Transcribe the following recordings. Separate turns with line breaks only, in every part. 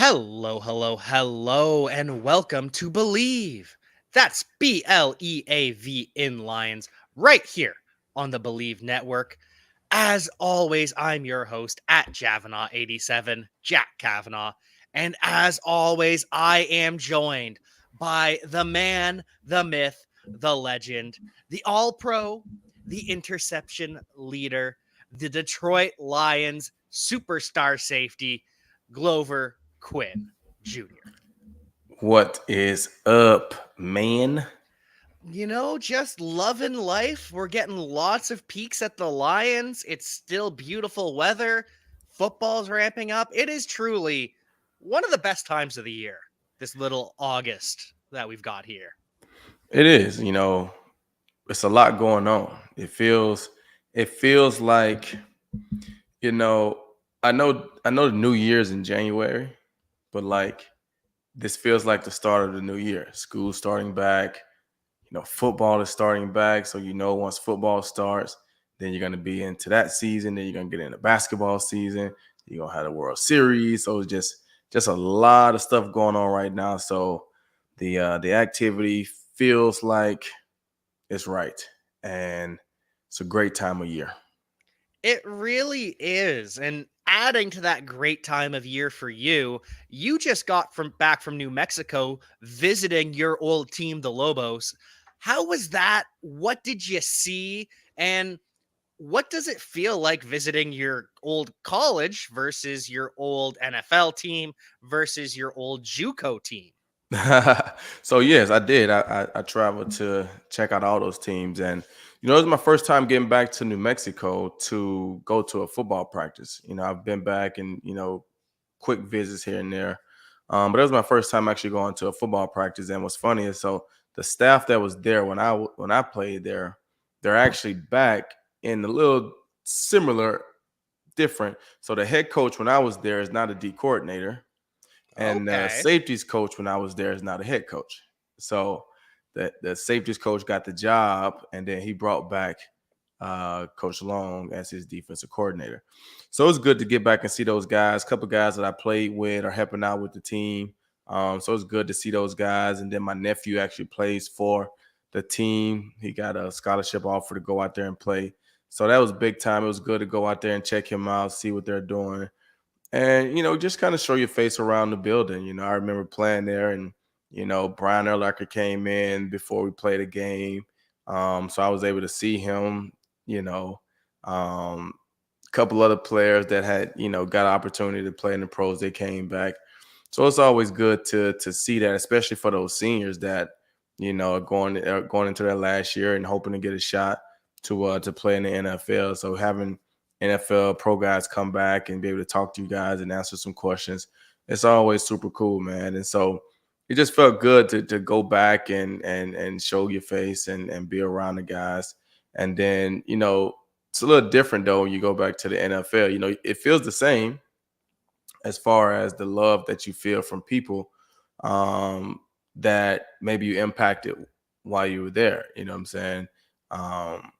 Hello, hello, hello, and welcome to Bleav. That's Bleav in Lions, right here on the Bleav Network. As always, I'm your host at Javanaugh87, Jack Kavanaugh. And as always, I am joined by the man, the myth, the legend, the all pro, the interception leader, the Detroit Lions superstar safety, Glover Quinn Jr.
What is up, man?
Just loving life. We're getting lots of peaks at the Lions. It's still beautiful weather. Football's ramping up. It is truly one of the best times of the year, this little August that we've got here.
It is, it's a lot going on. It feels like, you know, I know the new year's in January, but like this feels like the start of the new year. School's starting back, football is starting back. So once football starts, then you're gonna be into that season, then you're gonna get into basketball season, you're gonna have the World Series. So it's just a lot of stuff going on right now. So the activity feels like it's right. And it's a great time of year.
It really is. And adding to that great time of year for you, you just got from back from New Mexico visiting your old team, the Lobos. How was that? What did you see? And what does it feel like visiting your old college versus your old NFL team versus your old JUCO team?
So yes, I did. I traveled to check out all those teams, and it was my first time getting back to New Mexico to go to a football practice. I've been back and quick visits here and there, but it was my first time actually going to a football practice. And what's funny is the staff that was there when I played there, they're actually back in a little similar, different. So the head coach when I was there is not a D coordinator, and the
Okay.
safeties coach when I was there is not a head coach. So the safeties coach got the job, and then he brought back Coach Long as his defensive coordinator. So it's good to get back and see those guys. A couple guys that I played with are helping out with the team. So it's good to see those guys. And then my nephew actually plays for the team. He got a scholarship offer to go out there and play. So that was big time. It was good to go out there and check him out, see what they're doing, and just kind of show your face around the building. I remember playing there, and Brian Urlacher came in before we played a game, so I was able to see him. You know, a couple other players that had got an opportunity to play in the pros, they came back. So it's always good to see that, especially for those seniors that are going into their last year and hoping to get a shot to play in the NFL. So having NFL pro guys come back and be able to talk to you guys and answer some questions, it's always super cool, man. And so it just felt good to go back and show your face and be around the guys. And then it's a little different though when you go back to the NFL. It feels the same as far as the love that you feel from people um, that maybe you impacted while you were there. You know what I'm saying? Um,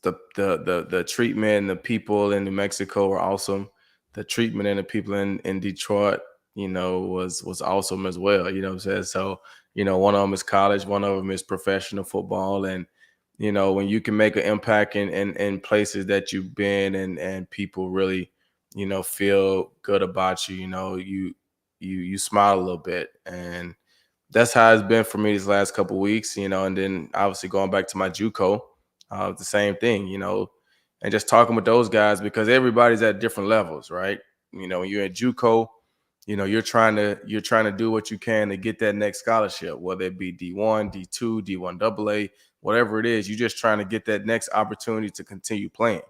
the treatment and the people in New Mexico were awesome. The treatment and the people in Detroit, was awesome as well. You know what I'm saying? So, one of them is college, one of them is professional football. And, when you can make an impact in places that you've been, and people really, feel good about you, you smile a little bit. And that's how it's been for me these last couple weeks, and then obviously going back to my JUCO, the same thing, and just talking with those guys because everybody's at different levels, right? When you're at JUCO, you're trying to do what you can to get that next scholarship, whether it be D1, D2, D1 AA, whatever it is. You're just trying to get that next opportunity to continue playing,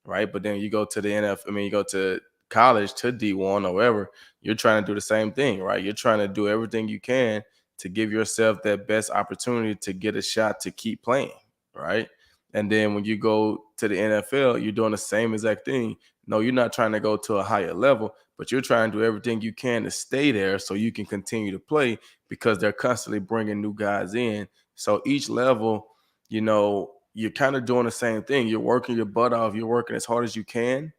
right? But then you go to the NFL, you go to college, to D1 or wherever, you're trying to do the same thing, right? You're trying to do everything you can to give yourself that best opportunity to get a shot to keep playing, right? And then when you go to the NFL, you're doing the same exact thing. No, you're not trying to go to a higher level, but you're trying to do everything you can to stay there so you can continue to play because they're constantly bringing new guys in. So each level, you're kind of doing the same thing. You're working your butt off. You're working as hard as you can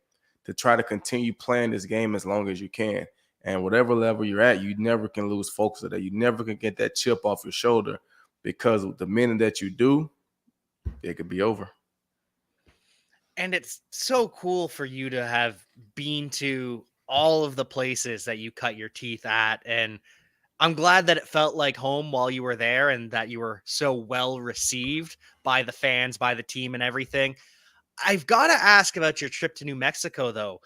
to try to continue playing this game as long as you can. And whatever level you're at, you never can lose focus of that. You never can get that chip off your shoulder, because the minute that you do, it could be over.
And it's so cool for you to have been to all of the places that you cut your teeth at. And I'm glad that it felt like home while you were there and that you were so well received by the fans, by the team, and everything. I've got to ask about your trip to New Mexico, though.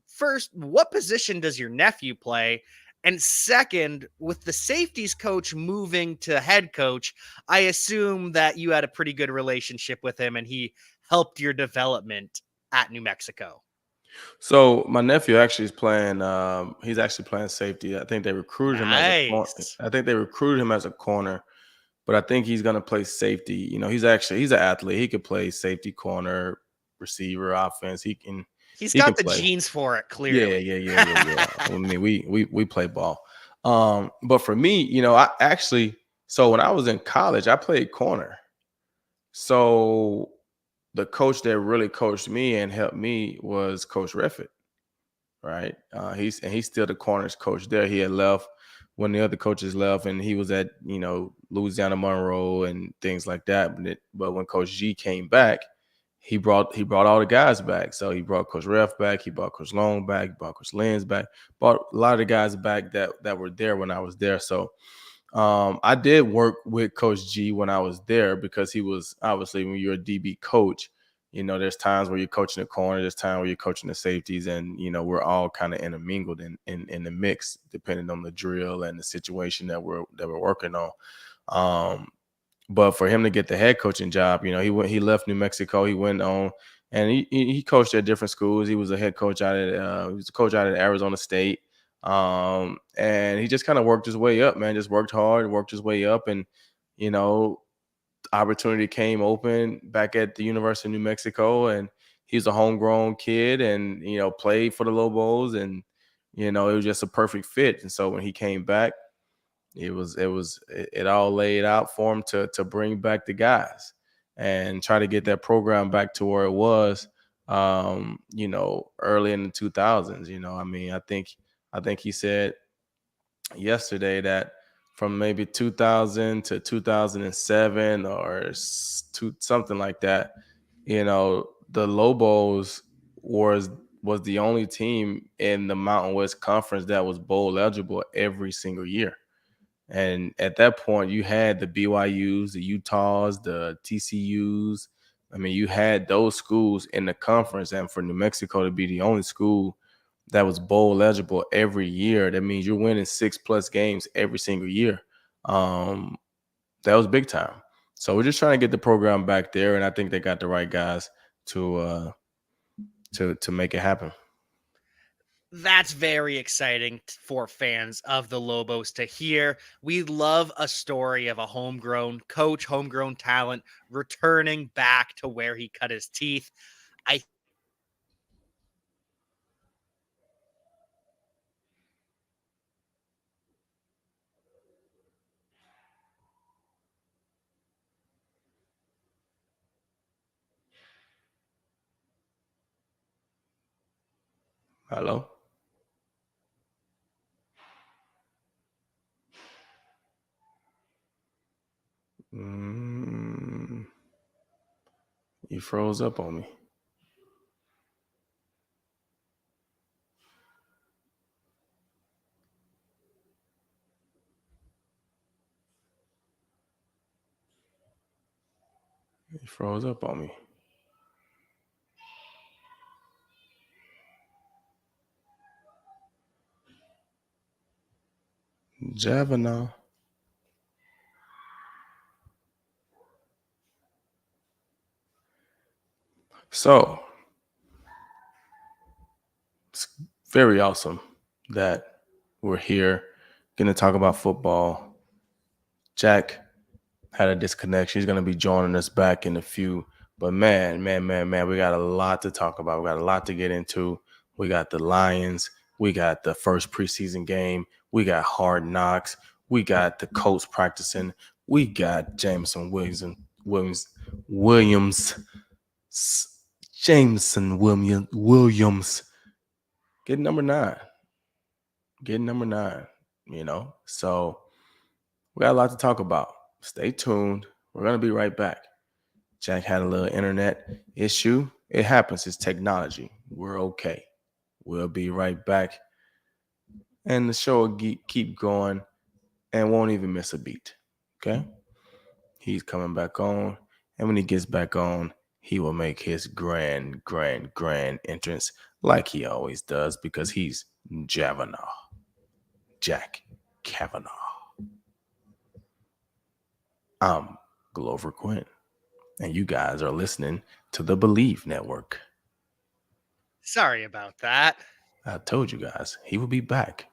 First, what position does your nephew play? And second, with the safeties coach moving to head coach, I assume that you had a pretty good relationship with him and he helped your development at New Mexico.
So my nephew actually is playing. He's actually playing safety. I think they recruited him as a corner.
Nice.
I think they recruited him as a corner, but I think he's gonna play safety. He's an athlete. He could play safety, corner, receiver, offense.
He's
He can
got the
play.
genes for it,
Yeah,
clearly.
yeah, yeah, yeah, yeah. I mean, we play ball. But for me, I actually, so when I was in college, I played corner. So the coach that really coached me and helped me was Coach Reffett, right? He's still the corners coach there. He had left when the other coaches left, and he was at Louisiana Monroe and things like that. But when Coach G came back, he brought all the guys back. So he brought Coach Ref back, he brought Coach Long back, he brought Coach Lenz back, brought a lot of the guys back that were there when I was there. So I did work with Coach G when I was there, because he was obviously, when you're a DB coach, there's times where you're coaching the corner, there's times where you're coaching the safeties, and we're all kind of intermingled in the mix, depending on the drill and the situation that we're working on. Um, but for him to get the head coaching job, he left New Mexico. He went on, and he coached at different schools. He was a head coach he was a coach out at Arizona State. And he just kind of worked his way up, man. Just worked hard, worked his way up, and you know, opportunity came open back at the University of New Mexico, and he's a homegrown kid, and played for the Lobos, and it was just a perfect fit. And so when he came back, it all laid out for him to bring back the guys and try to get that program back to where it was, early in the 2000s. I mean, I think he said yesterday that from maybe 2000 to 2007 or something like that, the Lobos was the only team in the Mountain West Conference that was bowl eligible every single year. And at that point, you had the BYUs, the Utahs, the TCUs. I mean, you had those schools in the conference. And for New Mexico to be the only school that was bowl eligible every year, that means you're winning 6+ games every single year. That was big time. So we're just trying to get the program back there, and I think they got the right guys to make it happen.
That's very exciting for fans of the Lobos to hear. We love a story of a homegrown coach, homegrown talent returning back to where he cut his teeth. I
Hello? Mm, you froze up on me. You froze up on me. Javana. So it's very awesome that we're here going to talk about football. Jack had a disconnection. He's going to be joining us back in a few. But man, we got a lot to talk about. We got a lot to get into. We got the Lions. We got the first preseason game. We got Hard Knocks. We got the Colts practicing. We got Williams, Jameson Williams getting number 9. getting number 9, So we got a lot to talk about. Stay tuned. We're going to be right back. Jack had a little internet issue. It happens. It's technology. We're okay. We'll be right back. And the show will keep going and won't even miss a beat. Okay? He's coming back on. And when he gets back on, he will make his grand entrance like he always does because he's Javanaugh. Jack Kavanaugh. I'm Glover Quinn, and you guys are listening to the Bleav Network.
Sorry about that.
I told you guys he will be back.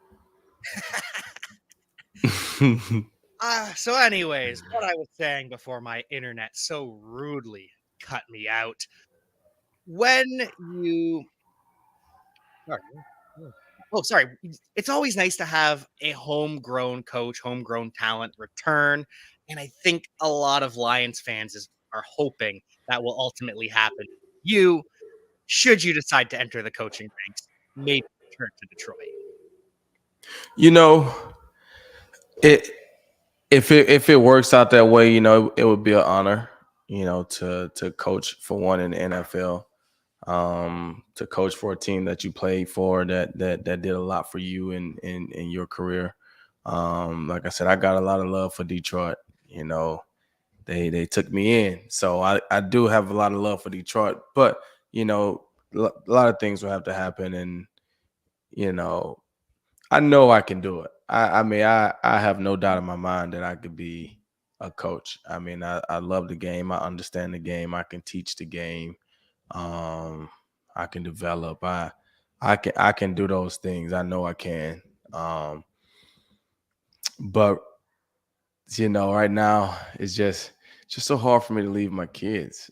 So, anyways, what I was saying before my internet so rudely cut me out. When you. Sorry. Oh, sorry. It's always nice to have a homegrown coach, homegrown talent return. And I think a lot of Lions fans are hoping that will ultimately happen. You, should you decide to enter the coaching ranks, maybe return to Detroit.
you know, it if it works out that way, it would be an honor, to coach for one in the NFL, to coach for a team that you played for that did a lot for you in your career. Like I said, I got a lot of love for Detroit. They took me in, so I do have a lot of love for Detroit. But a lot of things will have to happen, and you know I know I can do it. I mean, I have no doubt in my mind that I could be a coach. I mean, I love the game. I understand the game. I can teach the game. Um, I can develop. I can do those things. I know I can. But right now it's just so hard for me to leave my kids.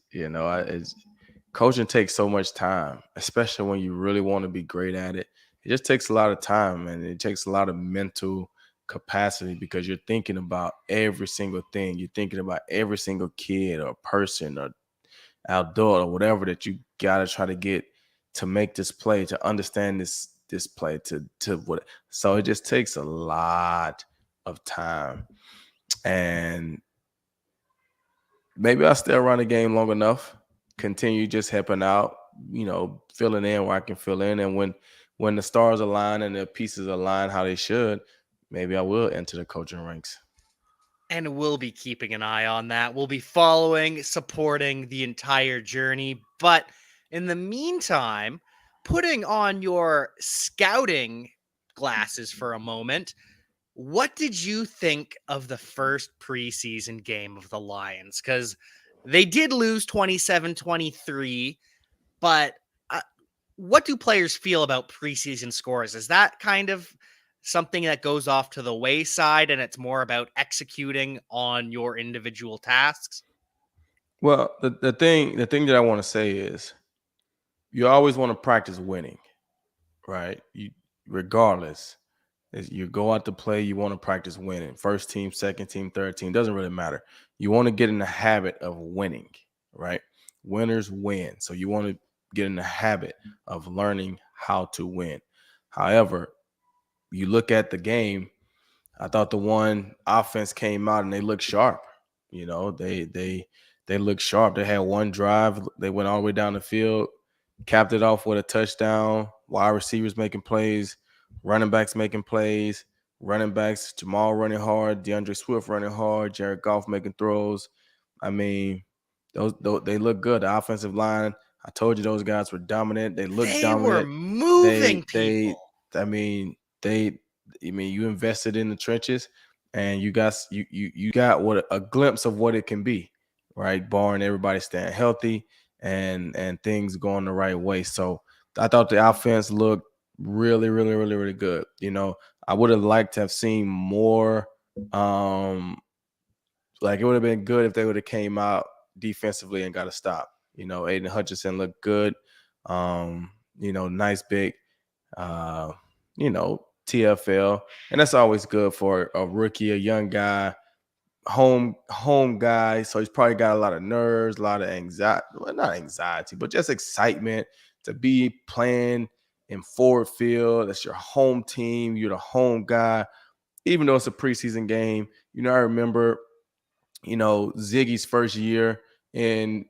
Coaching takes so much time, especially when you really want to be great at it. It just takes a lot of time and it takes a lot of mental capacity because you're thinking about every single thing. You're thinking about every single kid or person or adult or whatever that you gotta try to get to make this play, to understand this play, to what. So it just takes a lot of time. And maybe I'll stay around the game long enough, continue just helping out, filling in where I can fill in. And when the stars align and the pieces align how they should, maybe I will enter the coaching ranks.
And we'll be keeping an eye on that. We'll be following, supporting the entire journey. But in the meantime, putting on your scouting glasses for a moment, what did you think of the first preseason game of the Lions? Because they did lose 27-23, but what do players feel about preseason scores? Is that kind of something that goes off to the wayside and it's more about executing on your individual tasks?
Well, the thing that I want to say is you always want to practice winning, right? Regardless. You go out to play, you want to practice winning. First team, second team, third team, doesn't really matter. You want to get in the habit of winning, right? Winners win. So you want to get in the habit of learning how to win. However, you look at the game, I thought the one offense came out and they looked sharp. They looked sharp. They had one drive. They went all the way down the field, capped it off with a touchdown. Wide receivers making plays, running backs making plays, running backs Jamal running hard, DeAndre Swift running hard, Jared Goff making throws. I mean, those they look good. The offensive line. I told you those guys were dominant. They look
They were
dominant.
moving
They.
people.
I mean, they. I mean, you invested in the trenches, and you got what a glimpse of what it can be, right? Barring everybody staying healthy and things going the right way. So I thought the offense looked really, really, really, really good. I would have liked to have seen more. Like it would have been good if they would have came out defensively and got a stop. Aiden Hutchinson looked good. Nice big uh, TFL. And that's always good for a rookie, a young guy, home guy. So he's probably got a lot of nerves, a lot of anxiety. Well, not anxiety, but just excitement to be playing in Ford Field. That's your home team. You're the home guy. Even though it's a preseason game, I remember Ziggy's first year in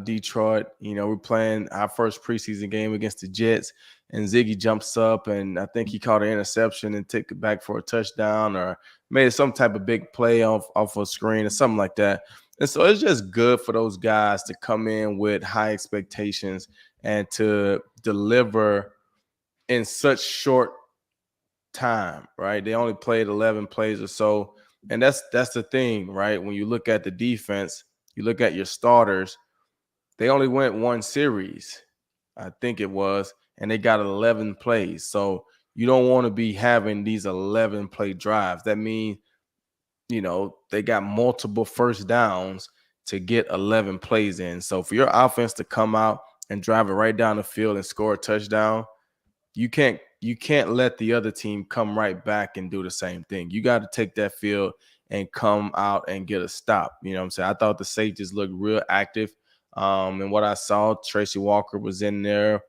Detroit. We're playing our first preseason game against the Jets, and Ziggy jumps up, and I think he caught an interception and took it back for a touchdown, or made some type of big play off a screen or something like that. And so it's just good for those guys to come in with high expectations and to deliver in such short time, right? They only played 11 plays or so. And that's the thing, right? When you look at the defense, you look at your starters, they only went one series, I think it was, and they got 11 plays. So you don't want to be having these 11 play drives. That means, they got multiple first downs to get 11 plays in. So for your offense to come out and drive it right down the field and score a touchdown, you can't let the other team come right back and do the same thing. You got to take that field and come out and get a stop. You know what I'm saying? I thought the safeties looked real active. And what I saw, Tracy Walker was in there,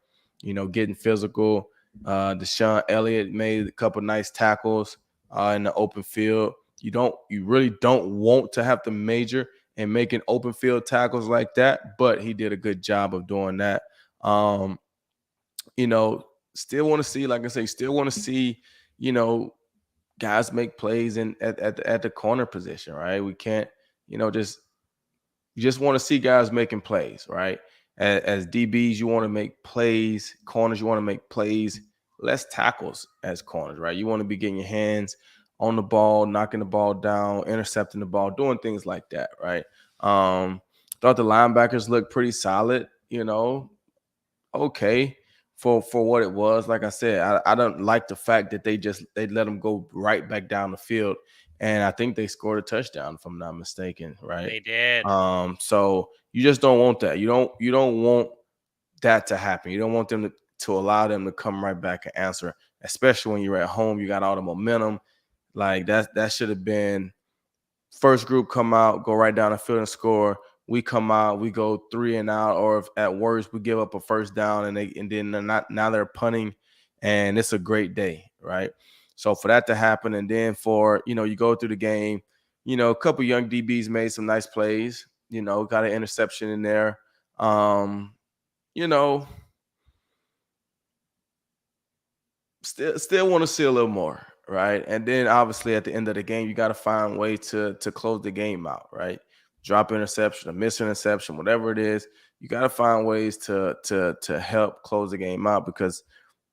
getting physical. Deshaun Elliott made a couple nice tackles in the open field. You really don't want to have to major in making open field tackles like that, but he did a good job of doing that. You know, still want to see, like I say, still want to see, you know, guys make plays in at the corner position, right? We can't, just you just want to see guys making plays, right? As DBs, you want to make plays. Corners, you want to make plays. Less tackles as corners, right? You want to be getting your hands on the ball, knocking the ball down, intercepting the ball, doing things like that, right? Thought the linebackers looked pretty solid, okay for what it was. Like I said, I don't like the fact that they let them go right back down the field, and I think they scored a touchdown if I'm not mistaken, right?
They did.
So you just don't want that. You don't want that to happen. You don't want them to allow them to come right back and answer, especially when you're at home. You got all the momentum. Like that should have been first group come out, go right down the field and score. We come out, we go 3 and out, or if at worst we give up a first down and then they're not, now they're punting, and it's a great day, right? So for that to happen, and then for you go through the game, a couple young DBs made some nice plays, got an interception in there. You know, still want to see a little more, right? And then obviously at the end of the game, you got to find a way to close the game out, right? Drop interception, a miss interception, whatever it is, you got to find ways to help close the game out, because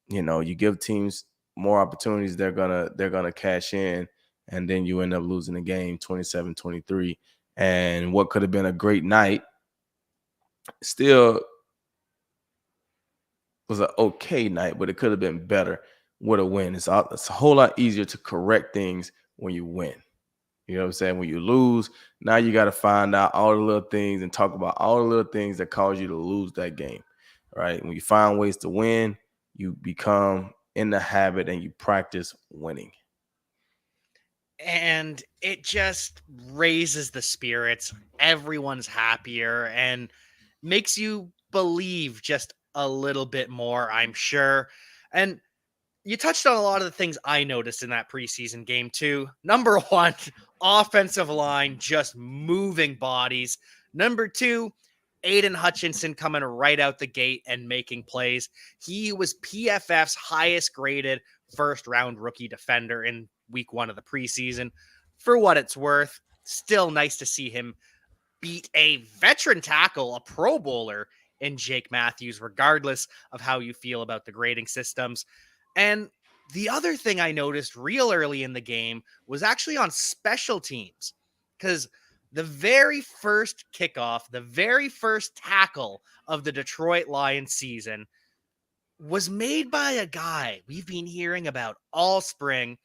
you give teams more opportunities, they're gonna cash in, and then you end up losing the game 27-23. And what could have been a great night still was an okay night, but it could have been better with a win. It's a whole lot easier to correct things when you win. You know what I'm saying? When you lose, now you got to find out all the little things and talk about all the little things that cause you to lose that game, right? When you find ways to win, you become in the habit and you practice winning.
And it just raises the spirits. Everyone's happier and makes you believe just a little bit more, I'm sure. And you touched on a lot of the things I noticed in that preseason game, too. Number one, offensive line just moving bodies. Number two, Aiden Hutchinson coming right out the gate and making plays. He was PFF's highest graded first round rookie defender in week one of the preseason. For what it's worth, still nice to see him beat a veteran tackle, a Pro Bowler in Jake Matthews, regardless of how you feel about the grading systems. And the other thing I noticed real early in the game was actually on special teams, because the very first kickoff, the very first tackle of the Detroit Lions season was made by a guy we've been hearing about all spring,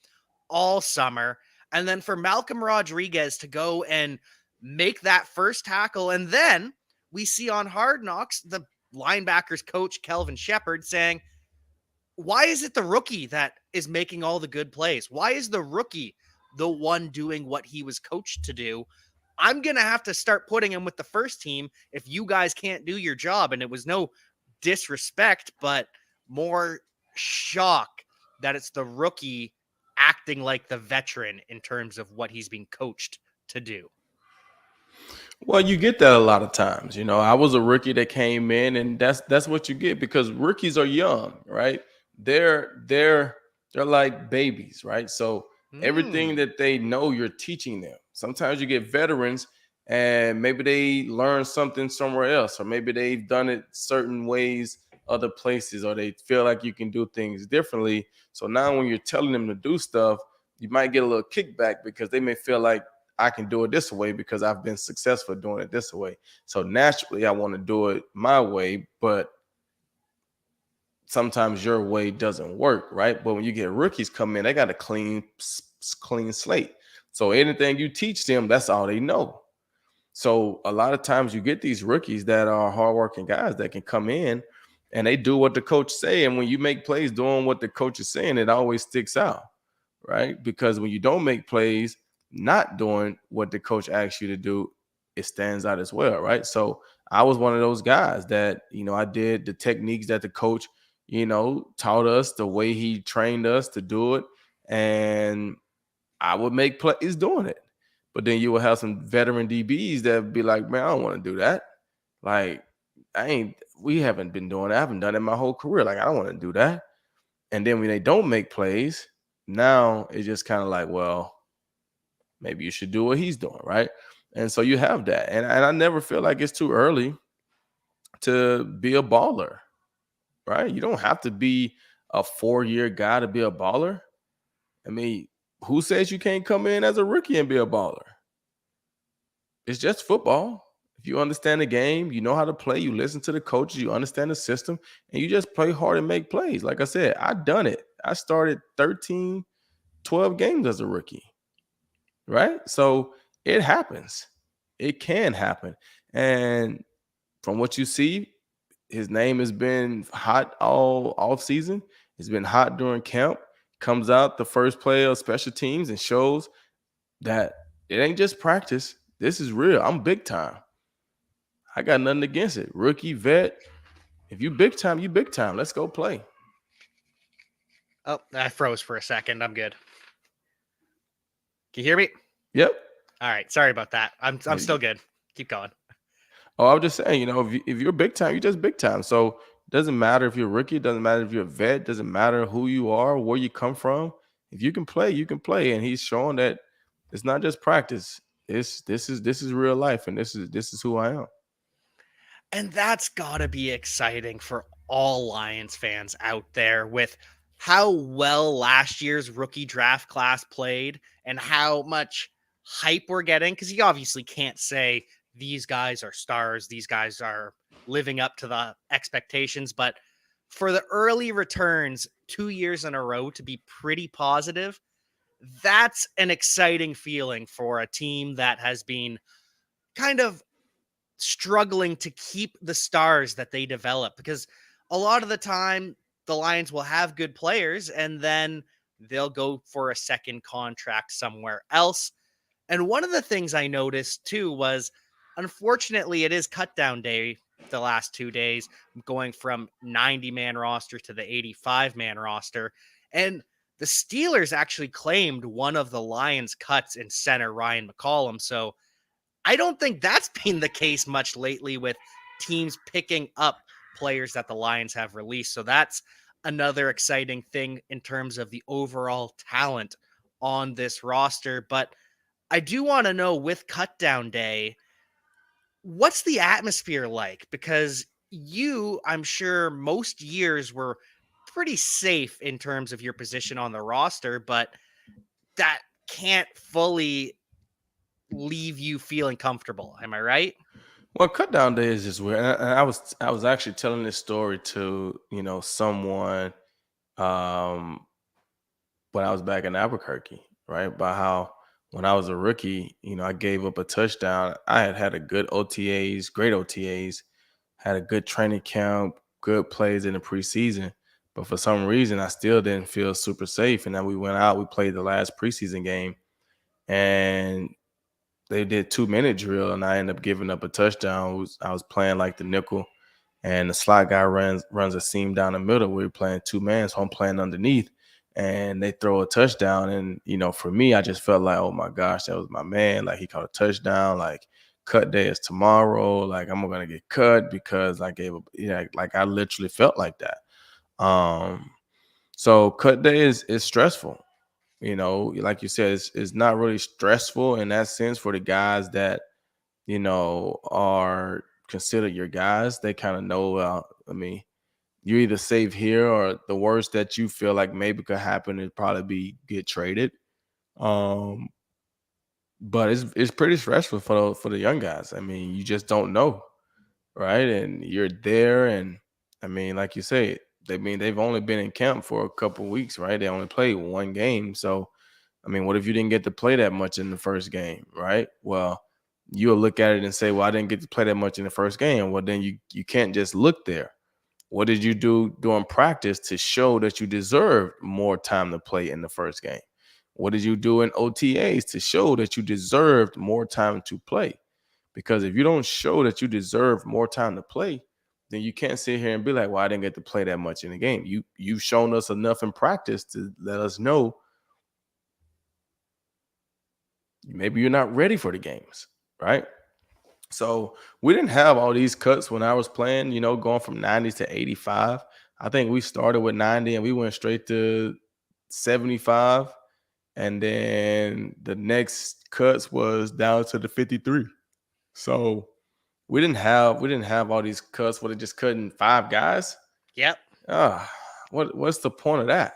all summer. And then for Malcolm Rodriguez to go and make that first tackle. And then we see on Hard Knocks the linebackers coach, Kelvin Shepard, saying, why is it the rookie that is making all the good plays? Why is the rookie the one doing what he was coached to do? I'm going to have to start putting him with the first team if you guys can't do your job. And it was no disrespect, but more shock that it's the rookie acting like the veteran in terms of what he's being coached to do?
Well, you get that a lot of times. I was a rookie that came in, and that's what you get because rookies are young, right? They're like babies, right? So everything
Hmm.
that they know, you're teaching them. Sometimes you get veterans, and maybe they learn something somewhere else, or maybe they've done it certain ways other places, or they feel like you can do things differently. So now when you're telling them to do stuff, you might get a little kickback because they may feel like I can do it this way because I've been successful doing it this way. So naturally, I want to do it my way, but sometimes your way doesn't work, right? But when you get rookies come in, they got a clean slate. So anything you teach them, that's all they know. So a lot of times you get these rookies that are hardworking guys that can come in and they do what the coach say. And when you make plays doing what the coach is saying, it always sticks out, right? Because when you don't make plays, not doing what the coach asks you to do, it stands out as well, right? So I was one of those guys that, I did the techniques that the coach, taught us, the way he trained us to do it. And I would make plays doing it. But then you will have some veteran DBs that would be like, man, I don't want to do that. Like, we haven't been doing it. I haven't done it my whole career. Like, I don't want to do that. And then when they don't make plays, now it's just kind of like, well, maybe you should do what he's doing, right? And so you have that. And I never feel like it's too early to be a baller, right? You don't have to be a 4-year guy to be a baller. I mean, who says you can't come in as a rookie and be a baller? It's just football. If you understand the game, you know how to play, you listen to the coaches, you understand the system, and you just play hard and make plays. Like I said, I done it. I started 13, 12 games as a rookie, right? So it happens. It can happen. And from what you see, his name has been hot all off season. It's been hot during camp. Comes out the first play of special teams and shows that it ain't just practice. This is real. I'm big time. I got nothing against it. Rookie, vet. If you big time, you big time. Let's go play.
Oh, I froze for a second. I'm good. Can you hear me?
Yep.
All right. Sorry about that. I'm
There you go.
still good. Keep going.
Oh, I was just saying, if you're big time, you're just big time. So it doesn't matter if you're a rookie, it doesn't matter if you're a vet, doesn't matter who you are, where you come from. If you can play, you can play. And he's showing that it's not just practice. This is real life, and this is who I am.
And that's got to be exciting for all Lions fans out there with how well last year's rookie draft class played and how much hype we're getting. Because you obviously can't say these guys are stars, these guys are living up to the expectations. But for the early returns 2 years in a row to be pretty positive, that's an exciting feeling for a team that has been kind of struggling to keep the stars that they develop because a lot of the time the Lions will have good players and then they'll go for a second contract somewhere else. And one of the things I noticed too was unfortunately it is cut down day the last 2 days, going from 90-man roster to the 85-man roster. And the Steelers actually claimed one of the Lions cuts in center Ryan McCollum. So I don't think that's been the case much lately with teams picking up players that the Lions have released. So that's another exciting thing in terms of the overall talent on this roster. But I do want to know with cutdown day, what's the atmosphere like? Because you, I'm sure most years were pretty safe in terms of your position on the roster, but that can't fully leave you feeling comfortable. Am I right?
Well, cut down day is just weird. And I was actually telling this story to someone um when I was back in Albuquerque, right? About how when I was a rookie, I gave up a touchdown. I had a good OTAs, great OTAs, had a good training camp, good plays in the preseason. But for some reason, I still didn't feel super safe. And then we went out, we played the last preseason game, and they did 2-minute drill, and I ended up giving up a touchdown. I was playing like the nickel, and the slot guy runs a seam down the middle. We're playing two man, so I'm playing underneath, and they throw a touchdown. And for me, I just felt like, oh my gosh, that was my man. Like he caught a touchdown. Like cut day is tomorrow. Like I'm gonna get cut because I gave up. Yeah, like I literally felt like that. So cut day is stressful. Like you said, it's not really stressful in that sense for the guys that are considered your guys. They kind of know, I mean, you're either safe here or the worst that you feel like maybe could happen is probably be get traded. Um, but it's pretty stressful for the young guys. I mean, you just don't know, right? And you're there, and I mean, like you say, they've only been in camp for a couple weeks, right? They only played one game, so I mean, what if you didn't get to play that much in the first game, right? Well, you'll look at it and say, well, I didn't get to play that much in the first game. Well, then you can't just look there. What did you do during practice to show that you deserved more time to play in the first game? What did you do in OTAs to show that you deserved more time to play? Because if you don't show that you deserve more time to play, then you can't sit here and be like, well, I didn't get to play that much in the game. You've shown us enough in practice to let us know maybe you're not ready for the games, right? So we didn't have all these cuts when I was playing, going from 90s to 85. I think we started with 90 and we went straight to 75. And then the next cuts was down to the 53. So we didn't have all these cuts where they just cutting five guys.
Yep.
Ah, what's the point of that?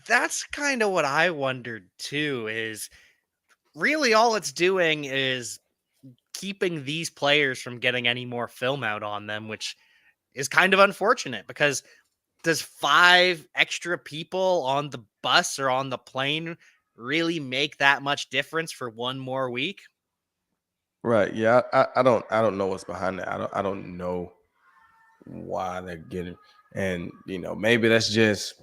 That's kind of what I wondered too, is really all it's doing is keeping these players from getting any more film out on them, which is kind of unfortunate because does 5 extra people on the bus or on the plane really make that much difference for one more week?
Right. Yeah. I don't know what's behind that. I don't know why they're getting, and maybe that's just,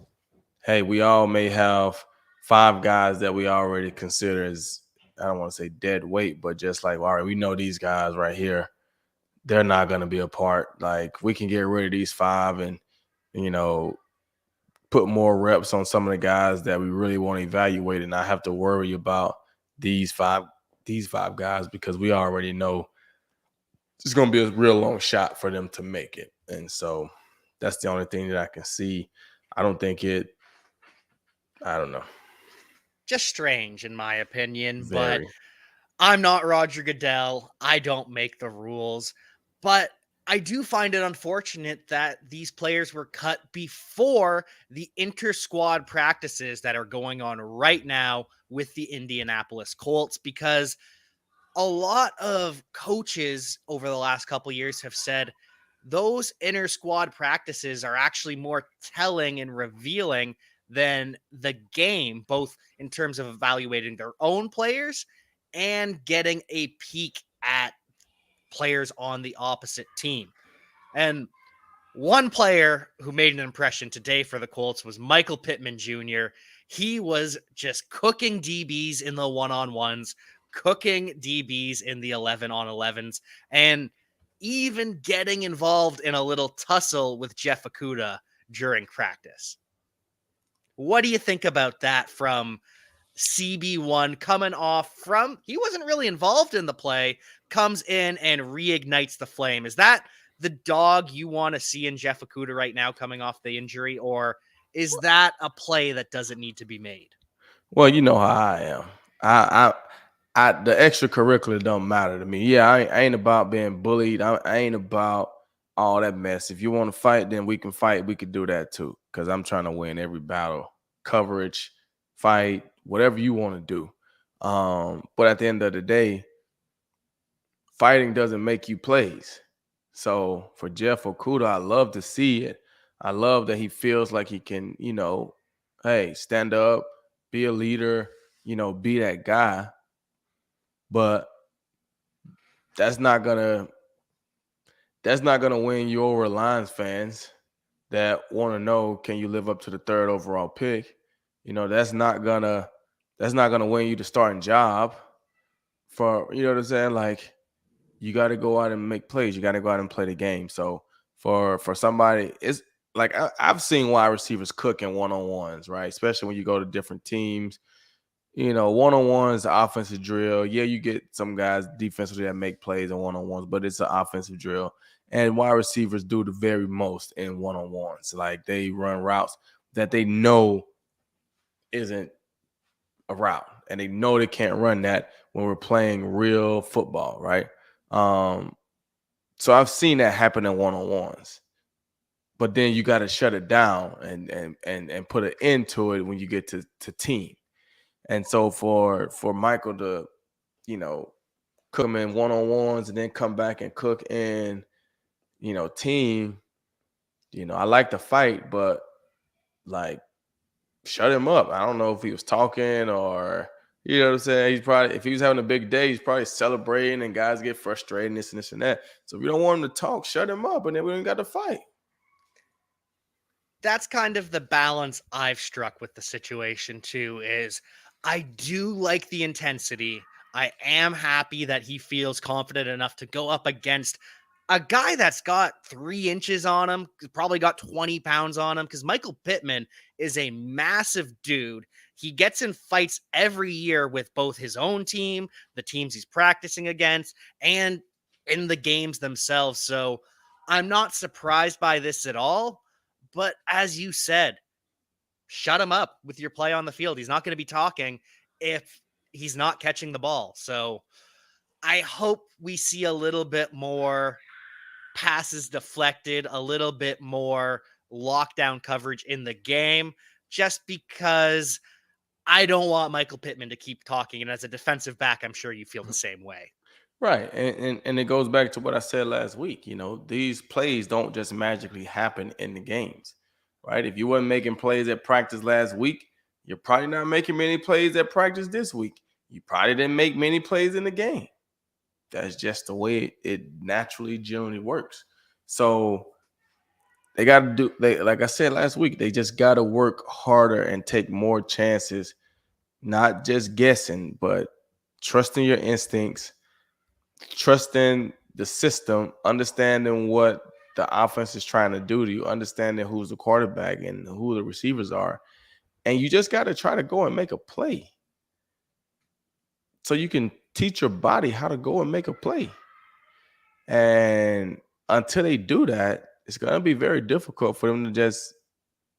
hey, we all may have five guys that we already consider as, I don't want to say dead weight, but just like, all right, we know these guys right here, they're not going to be a part. Like we can get rid of these five and you know put more reps on some of the guys that we really want to evaluate and not have to worry about these five guys because we already know it's going to be a real long shot for them to make it. And so that's the only thing that I can see. I don't think it, I don't know.
Just strange, in my opinion, but
Very.
I'm not Roger Goodell. I don't make the rules, but I do find it unfortunate that these players were cut before the inter squad practices that are going on right now with the Indianapolis Colts because a lot of coaches over the last couple years have said those inner squad practices are actually more telling and revealing than the game, both in terms of evaluating their own players and getting a peek at players on the opposite team. And one player who made an impression today for the Colts was Michael Pittman Jr. He was just cooking DBs in the one-on-ones, cooking DBs in the 11 on 11s, and even getting involved in a little tussle with Jeff Okuda during practice. What do you think about that from CB1 coming off from, he wasn't really involved in the play, comes in and reignites the flame? Is that the dog you want to see in Jeff Okuda right now coming off the injury, or is that a play that doesn't need to be made?
Well, you know how I am. The extracurricular don't matter to me. Yeah, I ain't about being bullied. I ain't about all that mess. If you want to fight, then we can fight. We could do that too. Because I'm trying to win every battle, coverage, fight, whatever you want to do. But at the end of the day, fighting doesn't make you plays. So for Jeff Okuda, I love to see it. I love that he feels like he can, hey, stand up, be a leader, be that guy. But that's not gonna win you over Lions fans that want to know, can you live up to the third overall pick? That's not gonna win you the starting job for, you know what I'm saying? Like, you got to go out and make plays. You got to go out and play the game. So for somebody. It's like I've seen wide receivers cook in one-on-ones, right? Especially when you go to different teams. One-on-ones, offensive drill. Yeah, you get some guys defensively that make plays in one-on-ones, but it's an offensive drill. And wide receivers do the very most in one-on-ones. Like they run routes that they know isn't a route, and they know they can't run that when we're playing real football, right? Um, so I've seen that happen in one-on-ones. But then you got to shut it down and put an end to it when you get to team. And so for Michael to, you know, cook him in one-on-ones and then come back and cook in, team, I like the fight, but like shut him up. I don't know if he was talking or what I'm saying. He's probably, if he was having a big day, he's probably celebrating and guys get frustrated and this and that. So if you don't want him to talk, shut him up and then we don't got to fight.
That's kind of the balance I've struck with the situation too, is I do like the intensity. I am happy that he feels confident enough to go up against a guy that's got 3 inches on him, probably got 20 pounds on him, because Michael Pittman is a massive dude. He gets in fights every year with both his own team, the teams he's practicing against, and in the games themselves. So I'm not surprised by this at all. But as you said, shut him up with your play on the field. He's not going to be talking if he's not catching the ball. So I hope we see a little bit more passes deflected, a little bit more lockdown coverage in the game, just because I don't want Michael Pittman to keep talking. And as a defensive back, I'm sure you feel the same way.
Right. And it goes back to what I said last week. These plays don't just magically happen in the games, right? If you weren't making plays at practice last week, you're probably not making many plays at practice this week. You probably didn't make many plays in the game. That's just the way it naturally generally works. So they got to like I said last week, they just got to work harder and take more chances, not just guessing, but trusting your instincts, trusting the system, understanding what the offense is trying to do to you, understanding who's the quarterback and who the receivers are. And you just got to try to go and make a play so you can teach your body how to go and make a play. And until they do that, it's going to be very difficult for them to just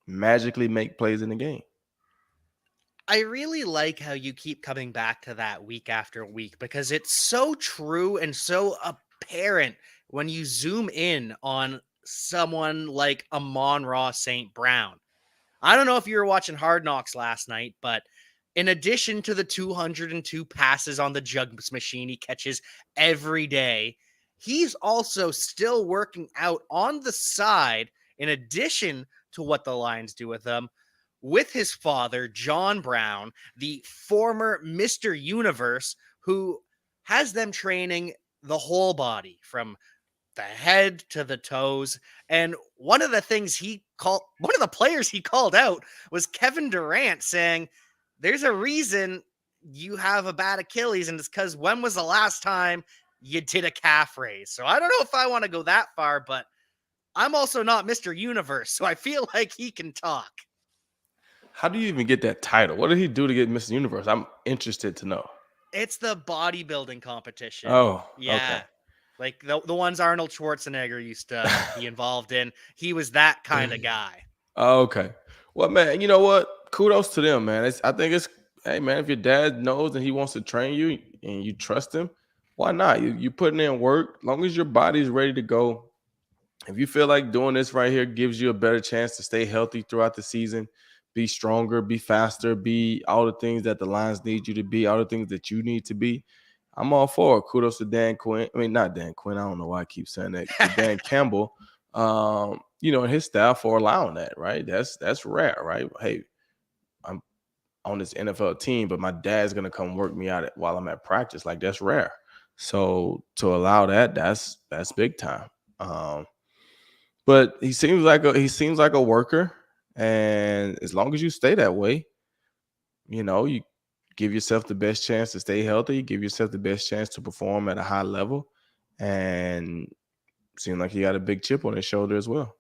magically make plays in the game.
I really like how you keep coming back to that week after week, because it's so true and so apparent when you zoom in on someone like Amon-Ra St. Brown. I don't know if you were watching Hard Knocks last night, but in addition to the 202 passes on the jugs machine he catches every day, he's also still working out on the side, in addition to what the Lions do with him, with his father, John Brown, the former Mr. Universe, who has them training the whole body from the head to the toes. And one of the players he called out was Kevin Durant, saying, there's a reason you have a bad Achilles, and it's because when was the last time you did a calf raise? So I don't know if I want to go that far, but I'm also not Mr. Universe, so I feel like he can talk.
How do you even get that title? What did he do to get Mr. Universe? I'm interested to know.
It's the bodybuilding competition.
Oh, okay.
Yeah. Like the ones Arnold Schwarzenegger used to be involved in. He was that kind of guy.
Oh, okay. Well, man, you know what? Kudos to them, man. I think it's, hey, man, if your dad knows and he wants to train you and you trust him, why not? You putting in work. As long as your body's ready to go. If you feel like doing this right here gives you a better chance to stay healthy throughout the season, be stronger, be faster, be all the things that the Lions need you to be, all the things that you need to be, I'm all for it. Kudos to Dan Quinn. I mean, not Dan Quinn. I don't know why I keep saying that. To Dan Campbell, and his staff for allowing that, right? That's rare, right? Hey, I'm on this NFL team, but my dad's gonna come work me out while I'm at practice. Like, that's rare. So to allow that, that's big time. But he seems like a worker, and as long as you stay that way, you give yourself the best chance to stay healthy, give yourself the best chance to perform at a high level, and seemed like he had a big chip on his shoulder as well.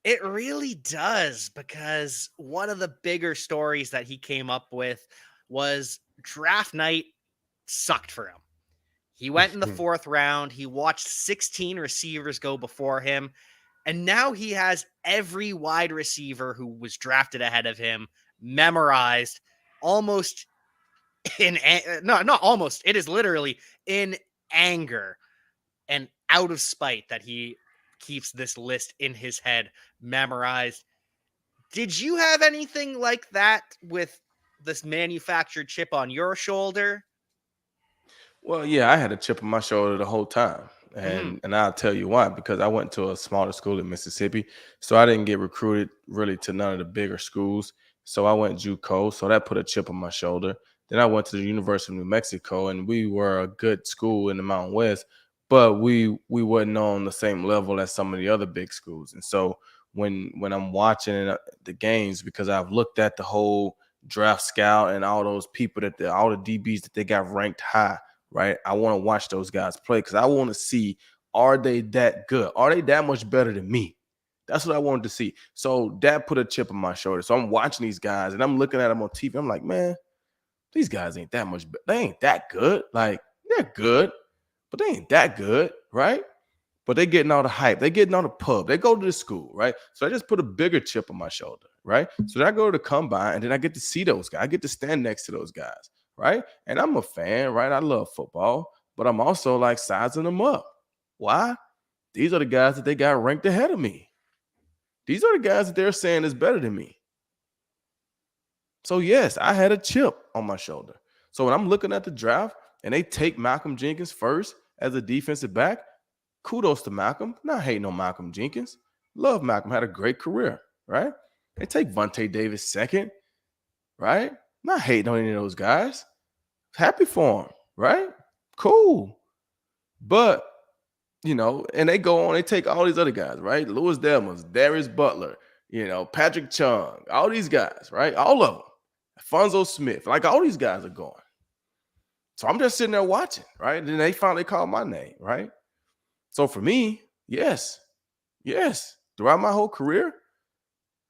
It really does, because one of the bigger stories that he came up with was draft night sucked for him. He went in the fourth round. He watched 16 receivers go before him. And now he has every wide receiver who was drafted ahead of him memorized almost no, not almost. It is literally in anger and out of spite that he keeps this list in his head memorized. Did you have anything like that with this manufactured chip on your shoulder?
Well, yeah, I had a chip on my shoulder the whole time.
Hmm.
And I'll tell you why, because I went to a smaller school in Mississippi. So I didn't get recruited really to none of the bigger schools. So I went JUCO. So that put a chip on my shoulder. Then I went to the University of New Mexico, and we were a good school in the Mountain West, but we wasn't on the same level as some of the other big schools. And so when I'm watching the games, because I've looked at the whole draft scout and all those people all the DBs that they got ranked high, right? I want to watch those guys play because I want to see, are they that good? Are they that much better than me? That's what I wanted to see. So that put a chip on my shoulder. So I'm watching these guys and I'm looking at them on TV. I'm like, man, these guys ain't that much. They ain't that good. Like, they're good, but they ain't that good, right? But they getting all the hype. They getting all the pub. They go to the school, right? So I just put a bigger chip on my shoulder, right? So then I go to the combine and then I get to see those guys. I get to stand next to those guys, right? And I'm a fan, right? I love football, but I'm also like sizing them up. Why? These are the guys that they got ranked ahead of me. These are the guys that they're saying is better than me. So yes, I had a chip on my shoulder. So when I'm looking at the draft and they take Malcolm Jenkins first as a defensive back, kudos to Malcolm. Not hating on Malcolm Jenkins. Love Malcolm. Had a great career, right? They take Vontae Davis second, right? Not hating on any of those guys. Happy for him, right? Cool. But, and they go on, they take all these other guys, right? Louis Delmas, Darius Butler, Patrick Chung, all these guys, right? All of them. Alfonso Smith, like all these guys are going. So I'm just sitting there watching, right? And then they finally call my name, right? So for me, yes. Throughout my whole career,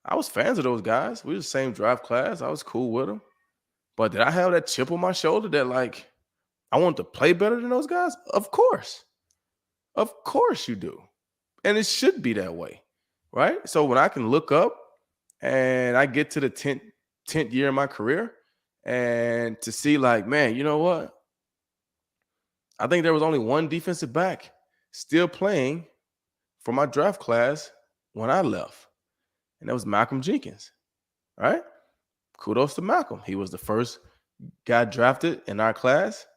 I was fans of those guys. We were the same draft class. I was cool with them. But did I have that chip on my shoulder that, like, I wanted to play better than those guys? Of course. Of course you do. And it should be that way, right? So when I can look up and I get to the 10th year of my career and to see, like, man, you know what? I think there was only one defensive back still playing for my draft class when I left, and that was Malcolm Jenkins, right? Kudos to Malcolm. He was the first guy drafted in our class.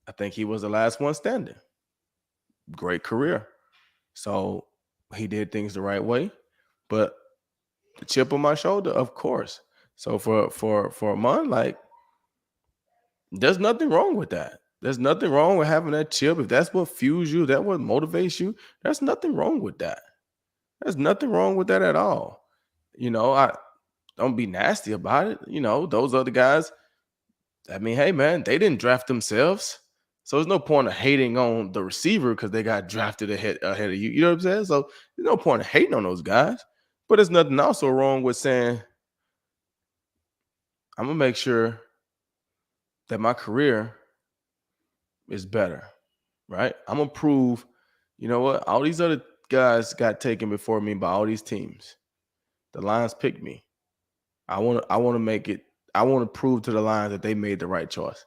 I think he was the last one standing. Great career. So he did things the right way, but the chip on my shoulder, of course. So for a month, like, there's nothing wrong with that. There's nothing wrong with having that chip. If that's what fuels you, that what motivates you, there's nothing wrong with that. There's nothing wrong with that at all. I don't be nasty about it. Those other guys, I mean, hey, man, they didn't draft themselves. So there's no point of hating on the receiver because they got drafted ahead of you. You know what I'm saying? So there's no point of hating on those guys. But there's nothing also wrong with saying, I'm going to make sure that my career is better, right? I'm going to prove, you know what? All these other guys got taken before me by all these teams. The Lions picked me. I want to make it. I want to prove to the Lions that they made the right choice,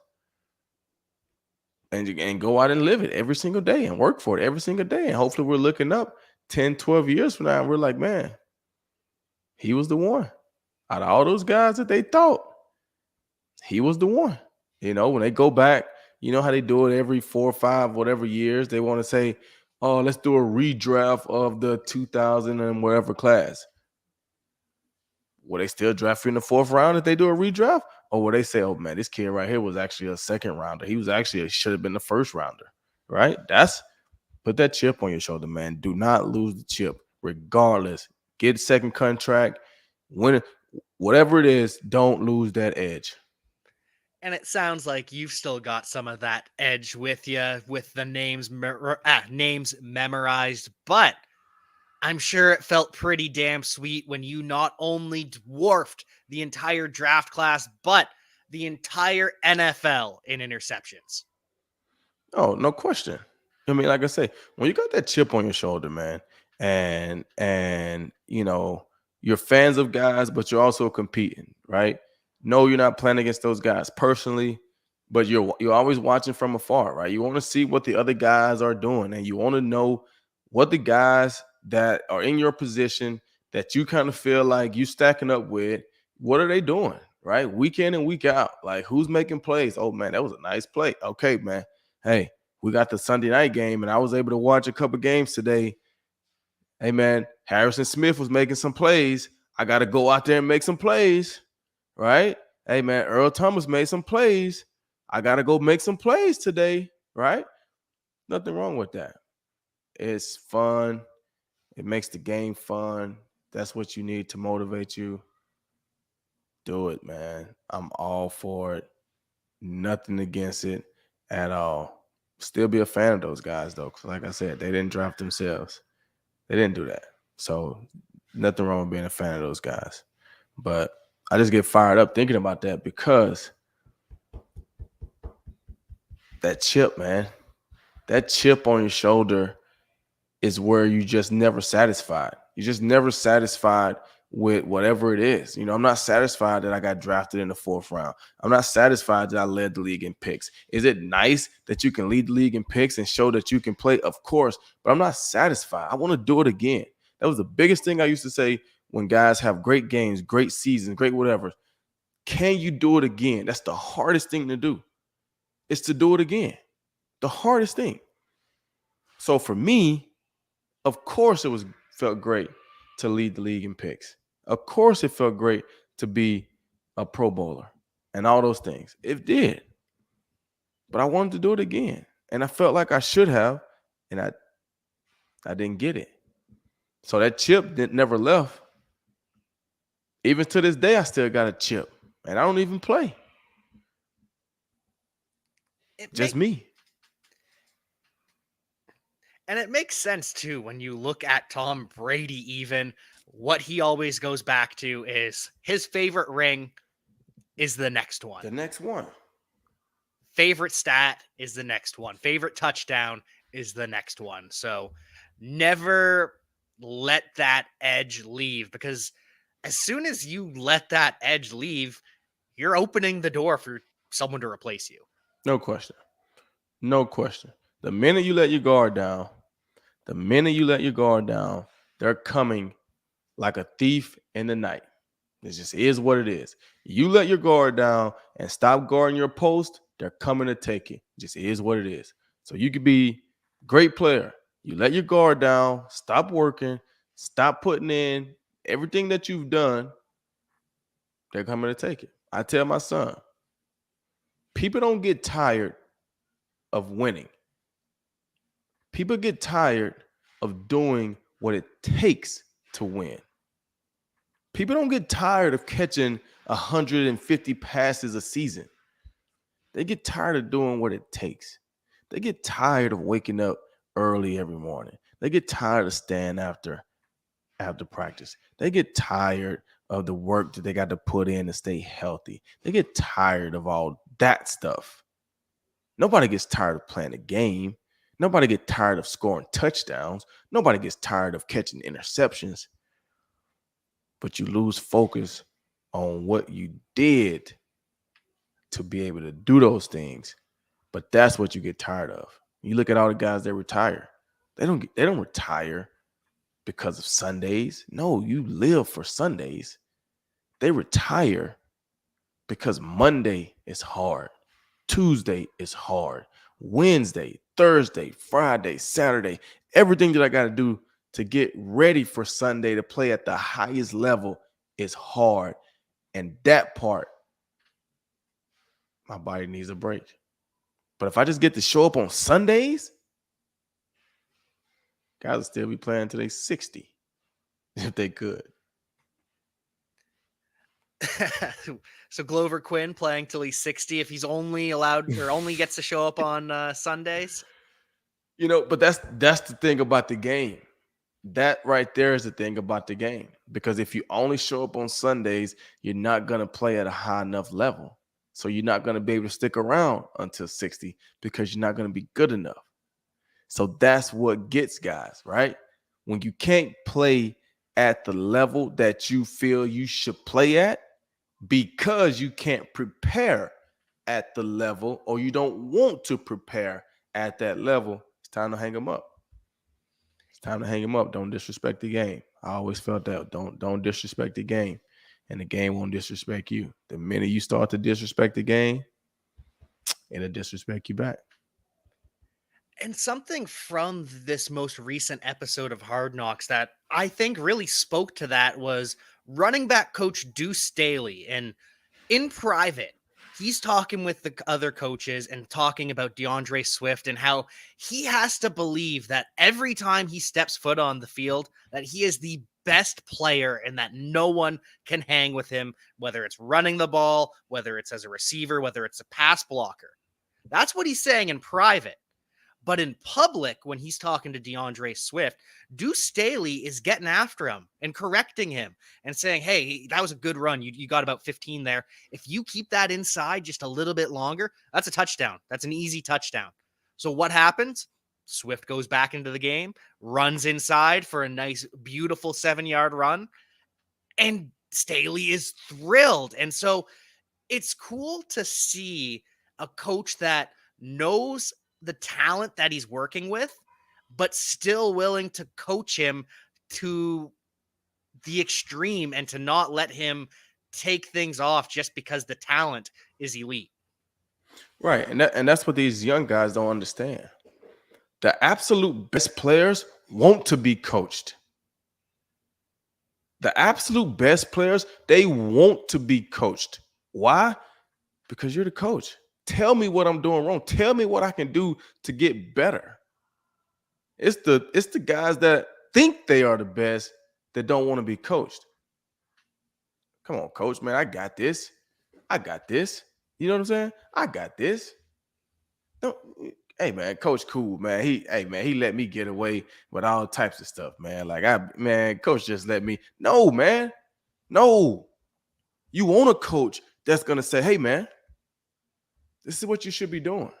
and go out and live it every single day and work for it every single day. And hopefully we're looking up 10, 12 years from now and we're like, man, he was the one. Out of all those guys that they thought, he was the one. When they go back, you know how they do it every 4 or 5, whatever years. They want to say, oh, let's do a redraft of the 2000 and whatever class. Will they still draft you in the 4th round if they do a redraft? Or will they say, oh, man, this kid right here was actually a 2nd rounder. He was actually should have been the 1st rounder, right? Put that chip on your shoulder, man. Do not lose the chip regardless. Get a 2nd contract, win it, whatever it is, don't lose that edge.
And it sounds like you've still got some of that edge with you, with the names memorized, but I'm sure it felt pretty damn sweet when you not only dwarfed the entire draft class, but the entire NFL in interceptions.
Oh, no question. I mean, like I say, when you got that chip on your shoulder, man, and you're fans of guys, but you're also competing, right? No, you're not playing against those guys personally, but you're always watching from afar, right? You want to see what the other guys are doing, and you want to know what the guys that are in your position that you kind of feel like you stacking up with, what are they doing, right? Week in and week out, like who's making plays? Oh man, that was a nice play. Okay, man. Hey, we got the Sunday night game, and I was able to watch a couple games today. Hey, man, Harrison Smith was making some plays. I got to go out there and make some plays, right? Hey, man, Earl Thomas made some plays. I got to go make some plays today, right? Nothing wrong with that. It's fun. It makes the game fun. That's what you need to motivate you. Do it, man. I'm all for it. Nothing against it at all. Still be a fan of those guys though, because like I said, they didn't draft themselves. They didn't do that. So nothing wrong with being a fan of those guys. But I just get fired up thinking about that because that chip, man, that chip on your shoulder is where you just never satisfied. You're just never satisfied with whatever it is. I'm not satisfied that I got drafted in the 4th round. I'm not satisfied that I led the league in picks. Is it nice that you can lead the league in picks and show that you can play? Of course, but I'm not satisfied. I want to do it again. That was the biggest thing I used to say when guys have great games, great seasons, great whatever. Can you do it again? That's the hardest thing to do. It's to do it again. The hardest thing. So for me, of course, it felt great to lead the league in picks. Of course, it felt great to be a Pro Bowler and all those things. It did, but I wanted to do it again, and I felt like I should have, and I didn't get it. So that chip never left. Even to this day, I still got a chip, and I don't even play.
It
Just
make
me.
and it makes sense too when you look at Tom Brady. Even what he always goes back to is his favorite ring is the next one.
The next one.
Favorite stat is the next one. Favorite touchdown is the next one. So never let that edge leave, because as soon as you let that edge leave, you're opening the door for someone to replace you.
No question. No question. The minute you let your guard down, they're coming like a thief in the night. It just is what it is. You let your guard down and stop guarding your post, they're coming to take it. It just is what it is. So you could be a great player. You let your guard down, stop working, stop putting in everything that you've done, they're coming to take it. I tell my son, people don't get tired of winning. People get tired of doing what it takes to win. People don't get tired of catching 150 passes a season. They get tired of doing what it takes. They get tired of waking up early every morning. They get tired of staying after practice. They get tired of the work that they got to put in to stay healthy. They get tired of all that stuff. Nobody gets tired of playing a game. Nobody gets tired of scoring touchdowns. Nobody gets tired of catching interceptions. But you lose focus on what you did to be able to do those things. But that's what you get tired of. You look at all the guys that retire. They don't retire because of Sundays. No, you live for Sundays. They retire because Monday is hard. Tuesday is hard. Wednesday, Thursday, Friday, Saturday, everything that I got to do to get ready for Sunday to play at the highest level is hard. And that part, my body needs a break. But if I just get to show up on Sundays, guys will still be playing until they 60 if they could.
So Glover Quinn playing till he's 60 if he's only allowed or only gets to show up on Sundays.
But that's the thing about the game. That right there is the thing about the game. Because if you only show up on Sundays, you're not going to play at a high enough level. So you're not going to be able to stick around until 60 because you're not going to be good enough. So that's what gets guys, right? When you can't play at the level that you feel you should play at because you can't prepare at the level or you don't want to prepare at that level, it's time to hang them up. It's time to hang him up. Don't disrespect the game. I always felt that. Don't disrespect the game. And the game won't disrespect you. The minute you start to disrespect the game, it'll disrespect you back.
And something from this most recent episode of Hard Knocks that I think really spoke to that was running back coach Deuce Staley. And in private, he's talking with the other coaches and talking about DeAndre Swift and how he has to believe that every time he steps foot on the field, that he is the best player and that no one can hang with him, whether it's running the ball, whether it's as a receiver, whether it's a pass blocker. That's what he's saying in private. But in public, when he's talking to DeAndre Swift, Deuce Staley is getting after him and correcting him and saying, hey, that was a good run. You got about 15 there. If you keep that inside just a little bit longer, that's a touchdown. That's an easy touchdown. So what happens? Swift goes back into the game, runs inside for a nice, beautiful 7-yard run, and Staley is thrilled. And so it's cool to see a coach that knows the talent that he's working with, but still willing to coach him to the extreme and to not let him take things off just because the talent is elite.
Right. And that's what these young guys don't understand. The absolute best players want to be coached. The absolute best players, they want to be coached. Why? Because you're the coach. Tell me what I'm doing wrong. Tell me what I can do to get better. It's the guys that think they are the best that don't want to be coached. Come on, coach, man. I got this. I got this. You know what I'm saying? I got this. No, hey man, coach cool, man. He let me get away with all types of stuff, man. Coach just let me. No, man. No. You want a coach that's gonna say, hey man, this is what you should be doing.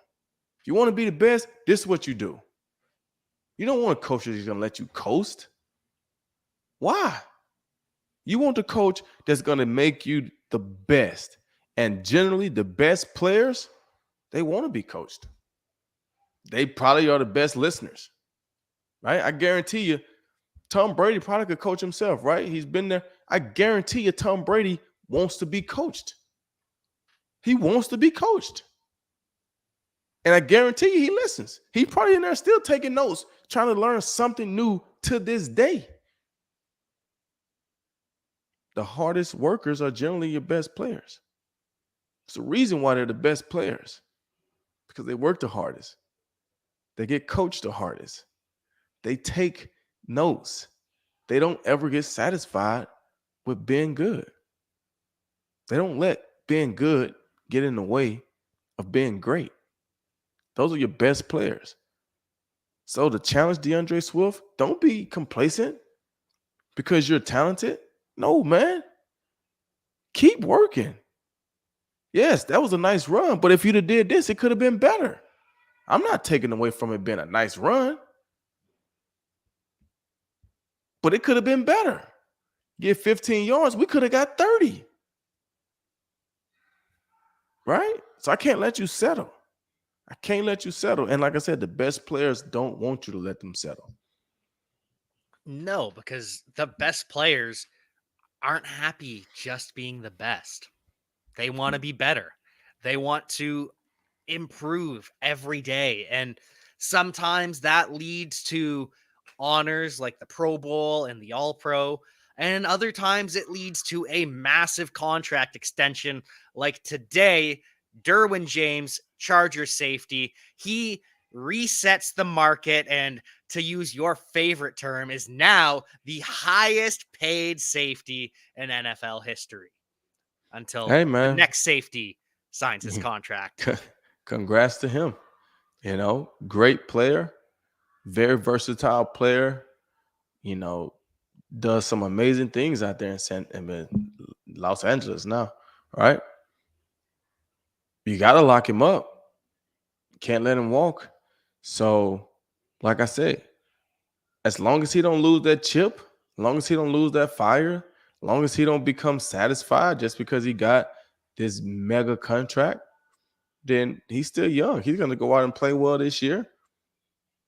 If you want to be the best, this is what you do. You don't want a coach that's going to let you coast. Why? You want a coach that's going to make you the best. And generally, the best players, they want to be coached. They probably are the best listeners, right? I guarantee you, Tom Brady probably could coach himself, right? He's been there. I guarantee you, Tom Brady wants to be coached. He wants to be coached. And I guarantee you he listens. He's probably in there still taking notes, trying to learn something new to this day. The hardest workers are generally your best players. It's the reason why they're the best players, because they work the hardest. They get coached the hardest. They take notes. They don't ever get satisfied with being good. They don't let being good get in the way of being great. Those are your best players. So to challenge DeAndre Swift, don't be complacent because you're talented. No, man. Keep working. Yes, that was a nice run, but if you'd have did this, it could have been better. I'm not taking away from it being a nice run, but it could have been better. Get 15 yards, we could have got 30. Right? So I can't let you settle. I can't let you settle. And like I said, the best players don't want you to let them settle.
No, because the best players aren't happy just being the best. They want to be better. They want to improve every day. And sometimes that leads to honors like the Pro Bowl and the All Pro. And other times it leads to a massive contract extension like today. Derwin James, Charger safety, he resets the market and, to use your favorite term, is now the highest paid safety in NFL history. until
Hey,
the
man.
next safety signs his contract.
Congrats to him. Great player, very versatile player. You know, does some amazing things out there in Los Angeles now, right? You got to lock him up. Can't let him walk. So, like I said, as long as he don't lose that chip, as long as he don't lose that fire, as long as he don't become satisfied just because he got this mega contract, then he's still young. He's going to go out and play well this year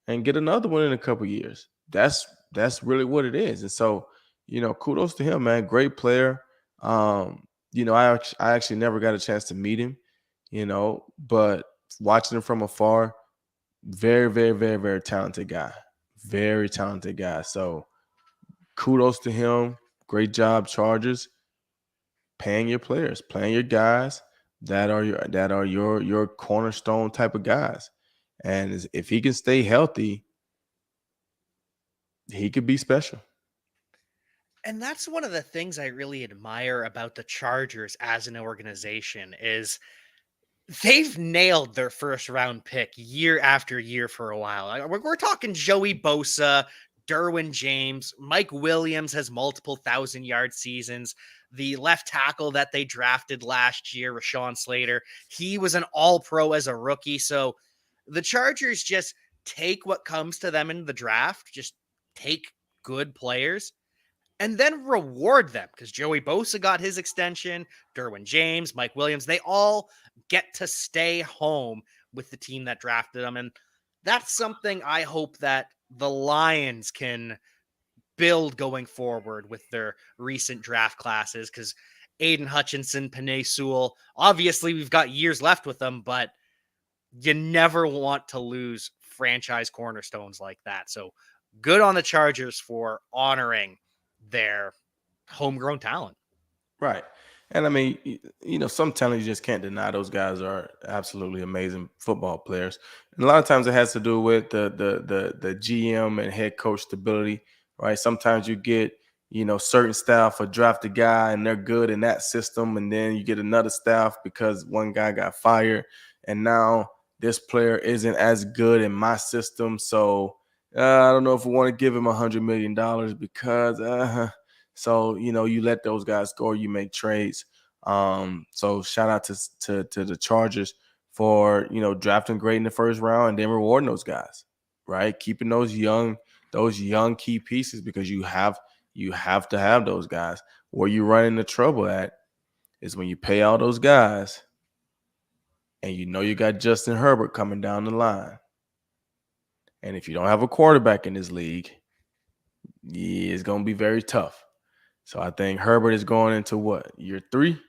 and get another one in a couple years. That's really what it is. And so, kudos to him, man. Great player. I actually never got a chance to meet him, but watching him from afar, very, very, very, very talented guy. Very talented guy. So kudos to him. Great job, Chargers. Paying your players, playing your guys that are your cornerstone type of guys. And if he can stay healthy, he could be special.
And that's one of the things I really admire about the Chargers as an organization is they've nailed their first round pick year after year for a while. We're talking Joey Bosa, Derwin James, Mike Williams has multiple 1,000-yard seasons. The left tackle that they drafted last year, Rashawn Slater, he was an all pro as a rookie. So the Chargers just take what comes to them in the draft, just take good players and then reward them because Joey Bosa got his extension, Derwin James, Mike Williams, they all get to stay home with the team that drafted them. And that's something I hope that the Lions can build going forward with their recent draft classes because Aiden Hutchinson, Panay Sewell, obviously we've got years left with them, but you never want to lose franchise cornerstones like that. So good on the Chargers for honoring their homegrown talent.
Right. And I mean, some talent you just can't deny. Those guys are absolutely amazing football players. And a lot of times it has to do with the GM and head coach stability, right? Sometimes you get, certain staff will draft a guy and they're good in that system, and then you get another staff because one guy got fired, and now this player isn't as good in my system. So I don't know if we want to give him $100 million because so you let those guys go, you make trades. So shout out to the Chargers for drafting great in the first round and then rewarding those guys, right? Keeping those young key pieces because you have to have those guys. Where you run into trouble at is when you pay all those guys and you got Justin Herbert coming down the line. And if you don't have a quarterback in this league, yeah, it's gonna be very tough. So I think Herbert is going into what, year 3?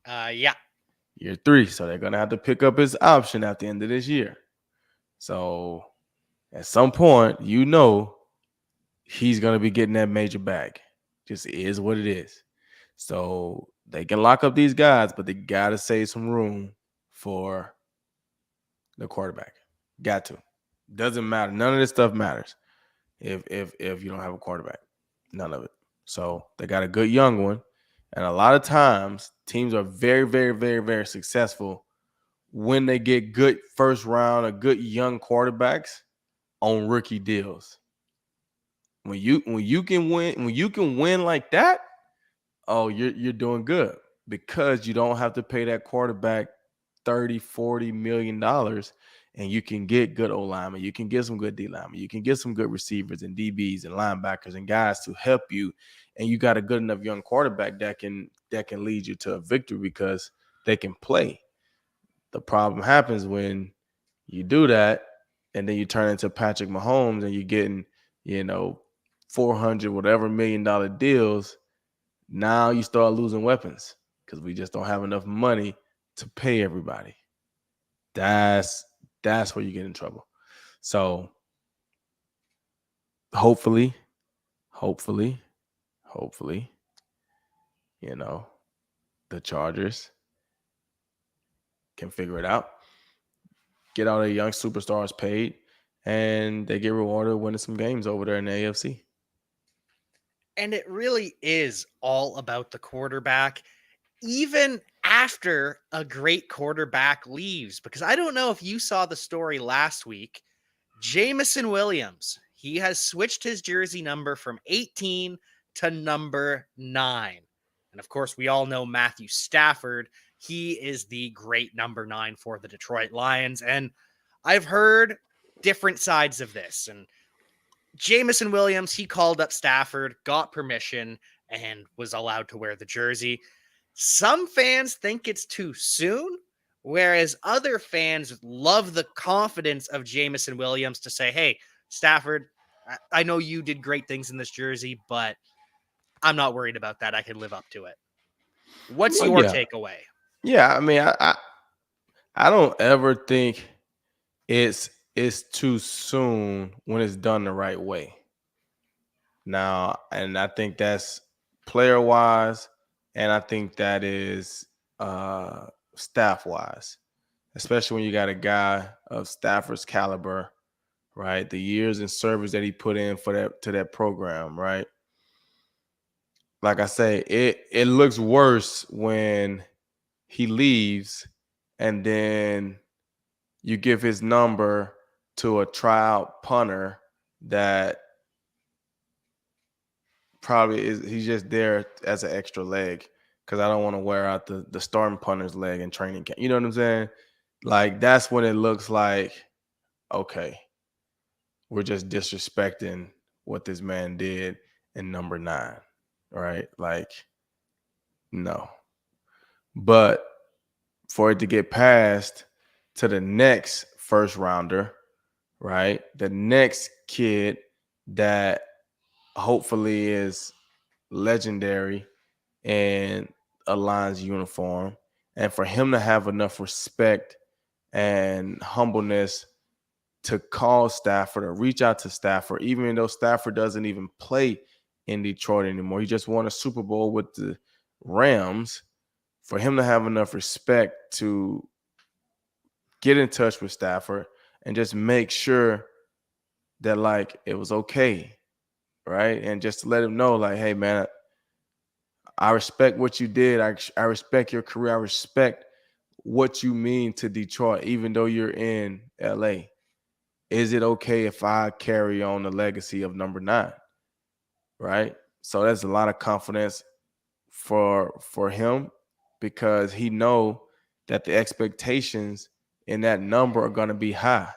Yeah.
Year 3. So they're gonna have to pick up his option at the end of this year. So at some point, he's gonna be getting that major bag. Just is what it is. So they can lock up these guys, but they gotta save some room for the quarterback. Got to. Doesn't matter. None of this stuff matters if you don't have a quarterback. None of it. So they got a good young one. And a lot of times teams are very, very, very, very successful when they get good first round or good young quarterbacks on rookie deals. When you can win like that, oh, you're doing good because you don't have to pay that quarterback 30, 40 million dollars, and you can get good O linemen, you can get some good D linemen, you can get some good receivers and DBs and linebackers and guys to help you, and you got a good enough young quarterback that can lead you to a victory because they can play. The problem happens when you do that and then you turn into Patrick Mahomes and you're getting, 400 whatever $1 million deals. Now you start losing weapons because we just don't have enough money to pay everybody. That's where you get in trouble. So hopefully, hopefully, hopefully, the Chargers can figure it out, get all the young superstars paid, and they get rewarded winning some games over there in the AFC.
And it really is all about the quarterback. even after a great quarterback leaves. Because I don't know if you saw the story last week. Jamison Williams, he has switched his jersey number from 18 to number 9. And of course, we all know Matthew Stafford. He is the great number 9 for the Detroit Lions. And I've heard different sides of this. And Jamison Williams, he called up Stafford, got permission, and was allowed to wear the jersey. Some fans think it's too soon, whereas other fans love the confidence of Jamison Williams to say, hey, Stafford, I know you did great things in this jersey, but I'm not worried about that. I can live up to it. What's
Well,
your
yeah,
takeaway?
yeah. I mean, I don't ever think it's too soon when it's done the right way. Now, and I think that's player wise, and I think that is staff wise, especially when you got a guy of Stafford's caliber, right? The years and service that he put in for that program, right? Like I say, it looks worse when he leaves and then you give his number to a tryout punter that probably is he's just there as an extra leg because I don't want to wear out the starting punter's leg in training camp. You know what I'm saying? Like that's when it looks like okay, we're just disrespecting what this man did in number 9, right? Like no, but for it to get passed to the next first rounder, right? The next kid that hopefully is legendary and a Lions uniform, and for him to have enough respect and humbleness to call Stafford or reach out to Stafford, even though Stafford doesn't even play in Detroit anymore. He just won a Super Bowl with the Rams. For him to have enough respect to get in touch with Stafford and just make sure that like it was okay, right? And just to let him know, like, hey man, I respect what you did. I respect your career. I respect what you mean to Detroit, even though you're in LA. Is it okay if I carry on the legacy of number 9? Right. So that's a lot of confidence for him because he know that the expectations in that number are going to be high,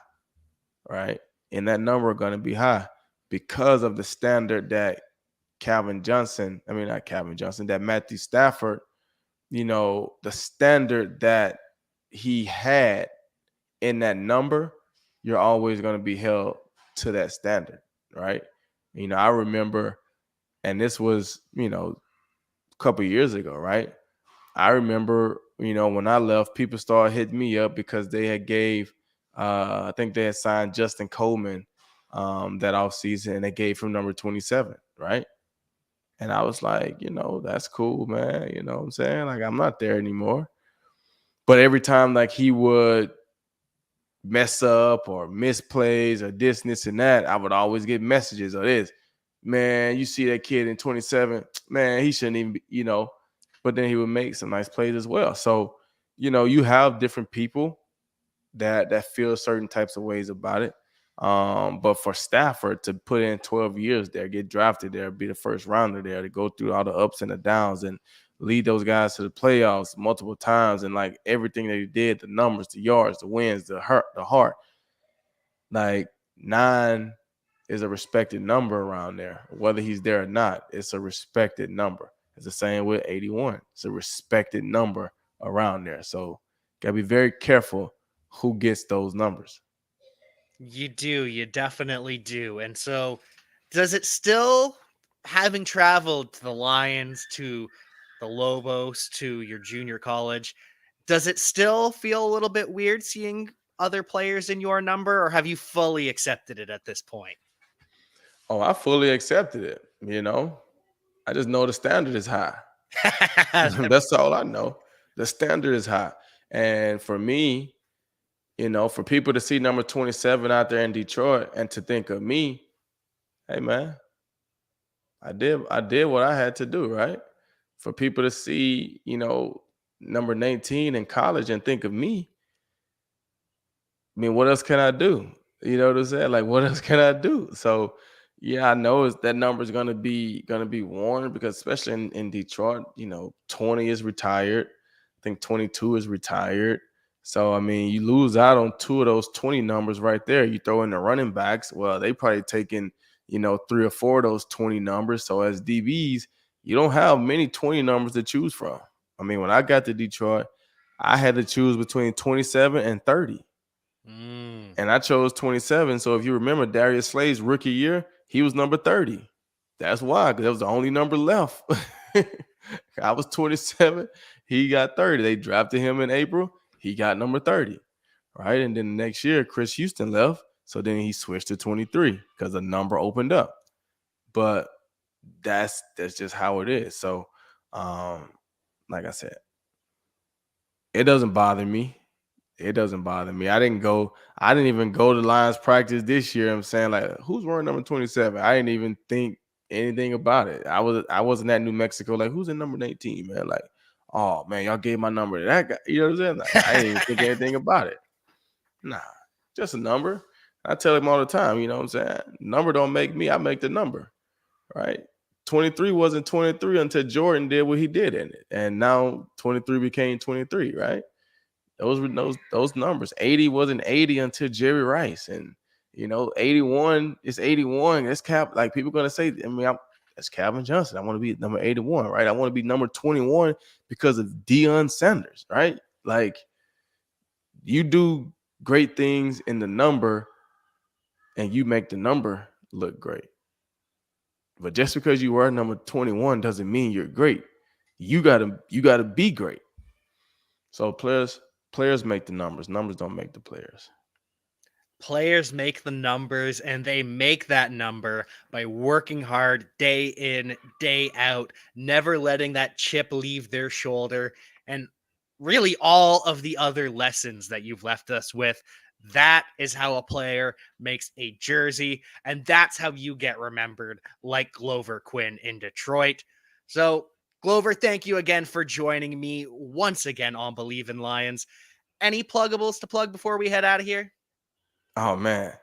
right? And that number are going to be high because of the standard that that Matthew Stafford, the standard that he had in that number, you're always going to be held to that standard, right? I remember, and this was, a couple years ago, right? I remember, when I left, people started hitting me up because they had I think they had signed Justin Coleman that offseason, and they gave him number 27, right? And I was like, that's cool, man. You know what I'm saying? Like, I'm not there anymore. But every time, like, he would mess up or misplays or this and that, I would always get messages of this. Man, you see that kid in 27, man, he shouldn't even be. But then he would make some nice plays as well. So, you have different people that feel certain types of ways about it. But for Stafford to put in 12 years there, get drafted there, be the first rounder there, to go through all the ups and the downs and lead those guys to the playoffs multiple times, and like everything that he did, the numbers, the yards, the wins, the heart, like 9 is a respected number around there. Whether he's there or not, it's a respected number. It's the same with 81. It's a respected number around there. So gotta be very careful who gets those numbers.
You do. You definitely do. And so, does it still, having traveled to the Lions, to the Lobos, to your junior college, does it still feel a little bit weird seeing other players in your number, or have you fully accepted it at this point?
Oh, I fully accepted it. I just know the standard is high. That's all I know. The standard is high. And for me, for people to see number 27 out there in Detroit and to think of me, hey man, I did what I had to do, right? for people to see, number 19 in college and think of me, I mean, what else can I do? You know what I'm saying? Like, what else can I do? So, yeah, I know that number is gonna be worn because especially in Detroit, 20 is retired. I think 22 is retired. So, I mean, you lose out on two of those 20 numbers right there. You throw in the running backs. Well, they probably taking, three or four of those 20 numbers. So as DBs, you don't have many 20 numbers to choose from. I mean, when I got to Detroit, I had to choose between 27 and 30.
Mm.
And I chose 27. So if you remember Darius Slay's rookie year, he was number 30. That's why, because that was the only number left. I was 27. He got 30. They drafted him in April. He got number 30. Right. And then the next year, Chris Houston left. So then he switched to 23 because the number opened up. But that's just how it is. So like I said, it doesn't bother me. It doesn't bother me. I didn't even go to Lions practice this year. I'm saying, like, who's wearing number 27? I didn't even think anything about it. I wasn't at New Mexico, like, who's in number 18, man? Like, oh man, y'all gave my number to that guy. You know what I'm saying? Like, I didn't even think anything about it. Nah, just a number. I tell him all the time, you know what I'm saying? Number don't make me, I make the number. Right? 23 wasn't 23 until Jordan did what he did in it. And now 23 became 23, right? Those were those numbers. 80 wasn't 80 until Jerry Rice. And 81 is 81. That's Cap. Like, people gonna say, I mean, that's Calvin Johnson. I want to be number 81, right? I want to be number 21 because of Deion Sanders, right? Like, you do great things in the number and you make the number look great. But just because you are number 21 doesn't mean you're great. You gotta be great. So players make the numbers. Numbers don't make the players.
Players make the numbers, and they make that number by working hard day in, day out, never letting that chip leave their shoulder, and really all of the other lessons that you've left us with. That is how a player makes a jersey, and that's how you get remembered, like Glover Quinn in Detroit. So, Glover, thank you again for joining me once again on Bleav in Lions. Any pluggables to plug before we head out of here?
Oh man.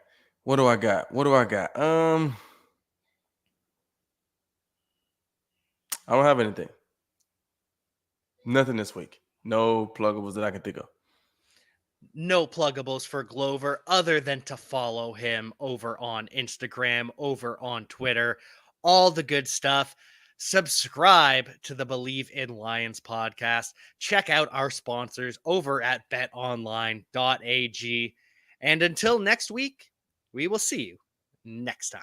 What do I got? I don't have anything. Nothing this week. No pluggables that I can think of.
No pluggables for Glover other than to follow him over on Instagram, over on Twitter, all the good stuff. Subscribe to the Bleav in Lions podcast. Check out our sponsors over at betonline.ag. And until next week, we will see you next time.